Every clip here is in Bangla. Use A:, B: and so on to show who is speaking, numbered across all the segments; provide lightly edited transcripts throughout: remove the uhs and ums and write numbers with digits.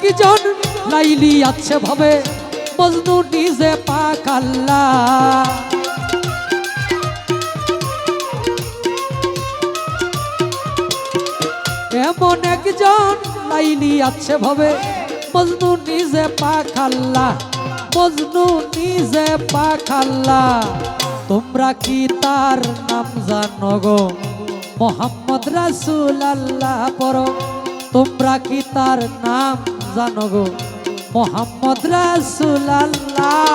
A: একজন লাইলি আছে ভাবে মজনু নিজে পাক আল্লাহ। এমন একজন লাইলি আছে ভাবে মজনু নিজে পাক আল্লাহ, মজনু নিজে পাক আল্লাহ। তোমরা কি তার নাম জানো গো মোহাম্মদ রাসূল আল্লাহ পড়ো, তোমরা কি তার নাম জানো গো মোহাম্মদ রাসূল আল্লাহ।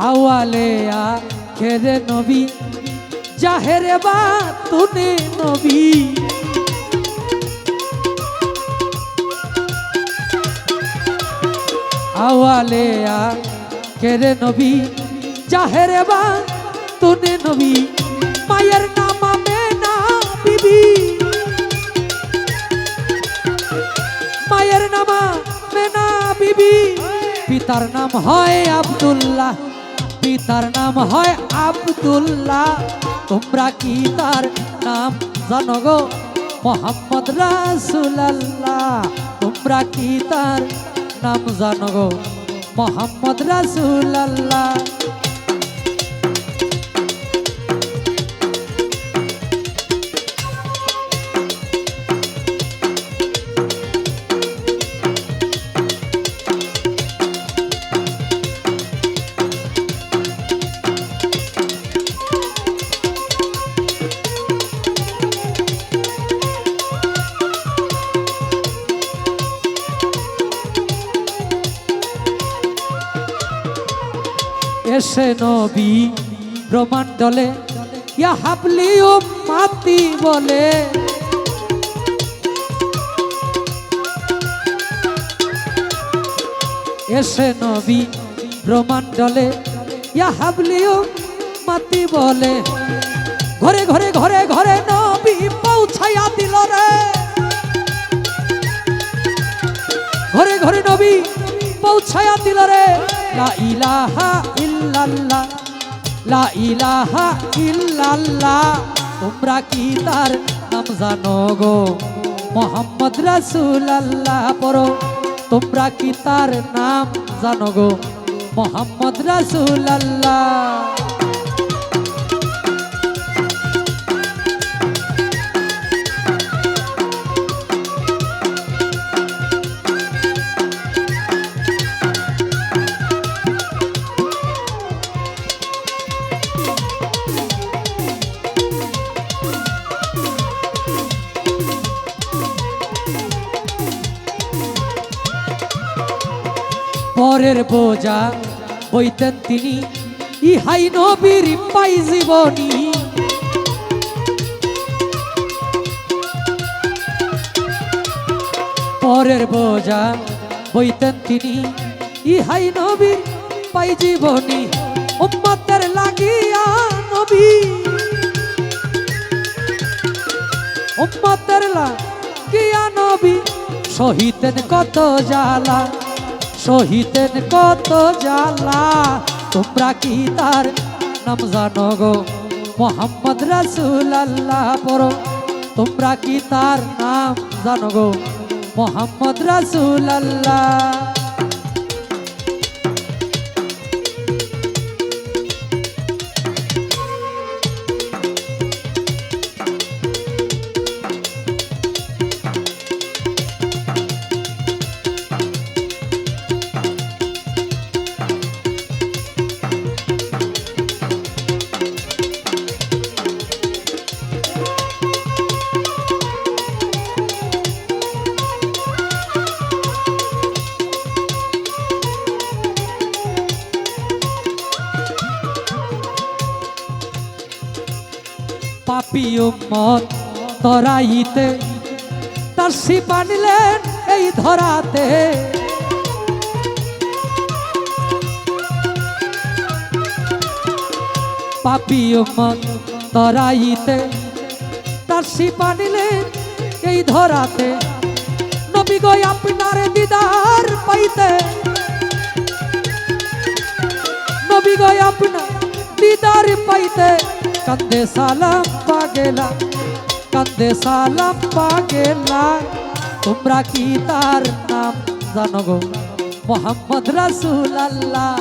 A: আওয়ালে আখেরে নবী জাহেরে বাতুনে নবী, আওয়ালে আখেরে নবী জাহেরে বাতুনে নবী। মায়ের নাম আমেনা বিবি, মায়ের নাম আমেনা বিবি। পিতার নাম হয় আব্দুল্লাহ, পিতার নাম হয় আব্দুল্লাহ। তোমরা কি তার নাম জানো গো মোহাম্মদ রাসূল আল্লাহ, তোমরা কি তার নাম জানো গো মোহাম্মদ রাসূল আল্লাহ। এসে নবী ব্রহ্মাণ্ডলে ইয়া হাবলি উম্মতি বলে, এসে নবী ব্রহ্মাণ্ডলে ইয়া হাবলি উম্মতি বলে। ঘরে ঘরে ঘরে ঘরে নবী পৌঁছাইয়া দিল রে, ঘরে ঘরে নবী পৌঁছাইয়া দিল রে। লা ইলাহা ইল্লাল্লাহ, লা ইলাহা ইল্লাল্লাহ। তোমরা কি তার নাম জানো গো মোহাম্মদ রাসূল আল্লাহ পড়ো, তোমরা কি তার নাম জানো গো মোহাম্মদ রাসূল আল্লাহ। পরের বোঝা বইতেন তিনি, ইহাই নবীর পাই জীবনী। পরের বোঝা বইতেন তিনি, ইহাই নবীর পাই জীবনী। উম্মতের লাগিয়া নবী, উম্মতের লাগিয়া নবী সহিতেন কত জ্বালা, সহিতেন কত জ্বালা। তোমরা কি তার নাম জানো গো মোহাম্মদ রাসূল আল্লাহ পড়ো, তোমরা কি তার নাম জানো গো মোহাম্মদ রাসূল আল্লাহ। পাপী উম্মত তরাইতে তার শিপা নিলেন এই ধরাতে। পাপি উম্মত তরাইতে তার শিপানিলে এই ধরাতে নবী গো আপনার দিদার পাইতে নবী গো আপনার দিদার পাইতে কান্দে সালাম পাগেলা কান্দে সালাম পাগেলা তোমরা কি তার নাম জানো গো মোহাম্মদ রাসূলুল্লাহ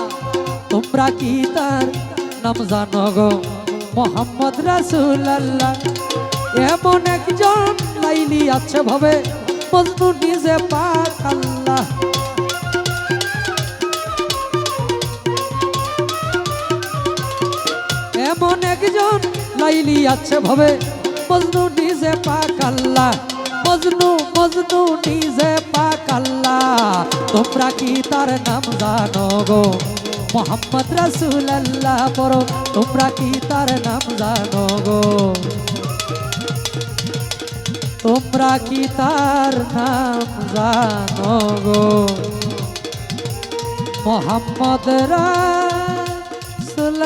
A: তোমরা কি তার নাম জানো গো মোহাম্মদ রাসূলুল্লাহ এমন একজন লাইলি আছে ভাবে মজনু নিজে পাক আল্লাহ এমন একজন লাইলি আছে ভাবে মজনু নিজে পাক আল্লাহ মজনু মজনু নিজে পাক আল্লাহ তোমরা কি তার নাম জানো গো মোহাম্মদ রাসূলুল্লাহ পড়ো তোমরা কি তার নাম জানো গো তোমরা কি তার নাম জানো গো মোহাম্মদ রাসূলুল্লাহ